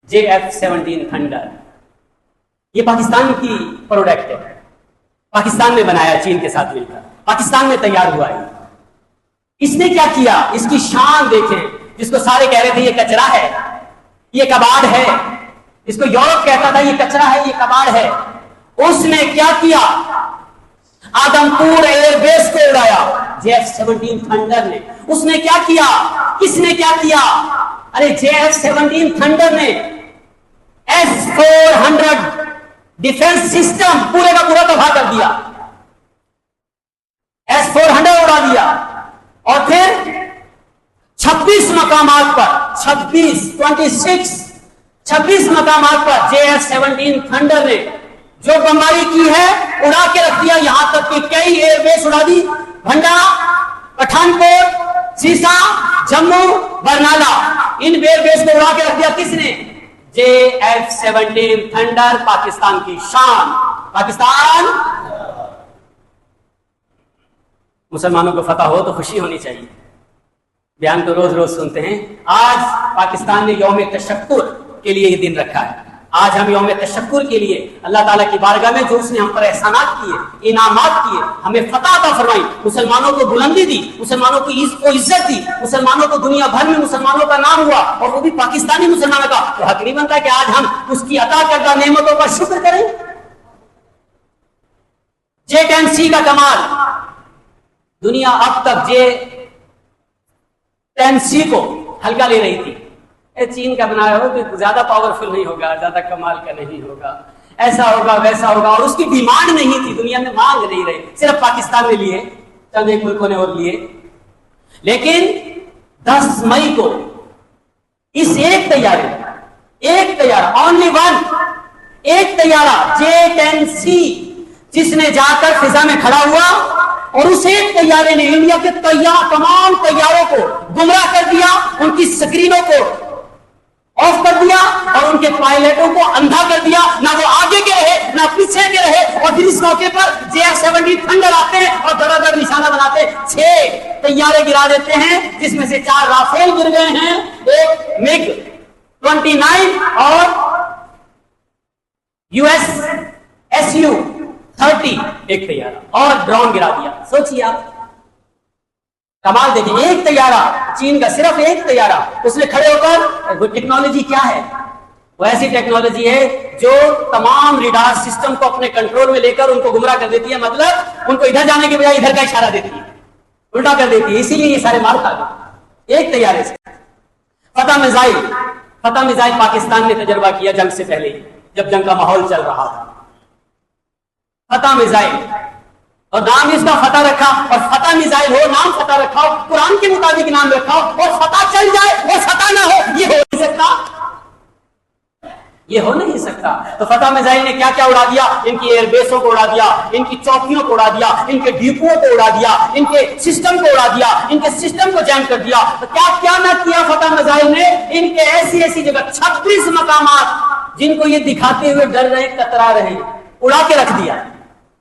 JF-17 thunder, یہ پاکستان کی product ہے، پاکستان میں بنایا چین کے ساتھ مل کر، پاکستان میں تیار ہوا ہے۔ اس نے کیا کیا، اس کی شان دیکھیں، جس کو سارے کہہ رہے تھے یہ کچرا ہے، یہ کباڑ ہے، اس کو یورپ کہتا تھا یہ کچرا ہے، یہ کباڑ ہے، اس نے کیا کیا، آدم پور ایئر بیس کو اڑایا JF-17 تھنڈر نے۔ اس نے کیا کیا، کس نے کیا کیا، ارے JF-17 تھنڈر نے S-400 ڈیفنس سسٹم پورے کا پورا تباہ کر دیا، S-400 اڑا دیا، اور پھر 26 مقامات پر 26 مقامات پر JF-17 تھنڈر نے جو بمباری کی ہے اڑا کے رکھ دیا، یہاں تک کہ کئی ایئر بیس اڑا دی، بھنڈا، پٹھان کوٹ، سیسا، جموں، برنالہ، ان ایئر بیس کو اڑا کے رکھ دیا، کس نے، JF-17 تھنڈر، پاکستان کی شان۔ پاکستان، مسلمانوں کو فتح ہو تو خوشی ہونی چاہیے، بیان تو روز روز سنتے ہیں۔ آج پاکستان نے یوم تشکر کے لیے یہ دن رکھا ہے، آج ہم یوم تشکر کے لیے اللہ تعالیٰ کی بارگاہ میں جو اس نے ہم پر احسانات کیے، انعامات کیے، ہمیں فتح عطا فرمائی، مسلمانوں کو بلندی دی، مسلمانوں کو عزت دی، مسلمانوں کو دنیا بھر میں مسلمانوں کا نام ہوا، اور وہ بھی پاکستانی مسلمانوں کا، تو حق نہیں بنتا کہ آج ہم اس کی عطا کردہ نعمتوں کا شکر کریں۔ J-10C کا کمال، دنیا اب تک J-10C کو ہلکا لے رہی تھی، چین کا بنایا ہو کہ زیادہ پاورفل نہیں ہوگا، زیادہ کمال کا نہیں ہوگا، ایسا ہوگا ویسا ہوگا، اور اس کی ڈیمانڈ نہیں تھی، دنیا میں مانگ نہیں رہے، صرف پاکستان نے لیے، چند ایک ملکوں نے اور لیے۔ لیکن 10 مئی کو اس ایک طیارہ اونلی ون، ایک طیارہ J-10C جس نے جا کر فضا میں کھڑا ہوا، اور اس ایک طیارے نے انڈیا کے تمام طیاروں کو گمراہ کر دیا، ان کی سکرینوں کو آف کر دیا، اور ان کے پائلٹوں کو اندھا کر دیا، نہ وہ آگے کے رہے نہ پیچھے کے رہے۔ اور پھر اس موقع پر JF-17 تھنڈر آتے ہیں اور دڑا دڑ نشانہ بناتے ہیں، 6 طیارے گرا دیتے ہیں، جس میں سے 4 رافیل گر گئے ہیں، ایک MiG-29 اور US-SU-30 ایک طیارہ، اور ڈرون گرا دیا۔ سوچیے آپ، کمال دیکھیں، ایک طیارہ چین کا، صرف ایک طیارہ، اس نے کھڑے ہو کر، وہ ٹیکنالوجی کیا ہے، وہ ایسی ٹیکنالوجی ہے جو تمام ریڈار سسٹم کو اپنے کنٹرول میں لے کر ان کو گمراہ کر دیتی ہے، مطلب ان کو ادھر جانے کے بجائے ادھر کا اشارہ دیتی ہے، الٹا کر دیتی ہے، اسی لیے یہ سارے مار کھا گئے ایک طیارے سے۔ فتح میزائل پاکستان نے تجربہ کیا جنگ سے پہلے، جب جنگ کا ماحول چل رہا تھا، فتح میزائل، اور نام اس کا فتح رکھا، اور فتح میزائل ہو، نام فتح رکھا ہو، قرآن کے مطابق نام رکھا ہو، اور فتح چل جائے اور فتح نہ ہو، یہ ہو نہیں سکتا، یہ ہو نہیں سکتا۔ تو فتح میزائل نے کیا کیا اڑا دیا، ان کی ایئر بیسوں کو اڑا دیا، ان کی چوکیوں کو اڑا دیا، ان کے ڈیپوؤں کو اڑا دیا، ان کے سسٹم کو اڑا دیا، ان کے سسٹم کو جیم کر دیا۔ تو کیا کیا نہ کیا فتح میزائل نے، ان کے ایسی جگہ 26 مقامات جن کو یہ دکھاتے ہوئے ڈر رہے، کترا رہے، اڑا کے رکھ دیا۔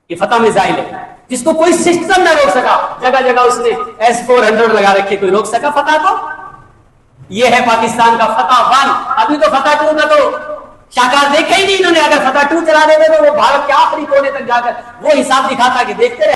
یہ فتح میزائل ہے جس کو کوئی سسٹم نہ روک سکا، جگہ جگہ اس نے S-400 لگا رکھے، کوئی روک سکا فتح کو؟ یہ ہے پاکستان کا فتح 1۔ ابھی تو فتح 2 کا تو شاکار دیکھا ہی نہیں انہوں نے، اگر فتح 2 چلا دیتے تو وہ بھارت کے آخری کونے تک جا کر وہ حساب دکھاتا کہ دیکھتے رہے۔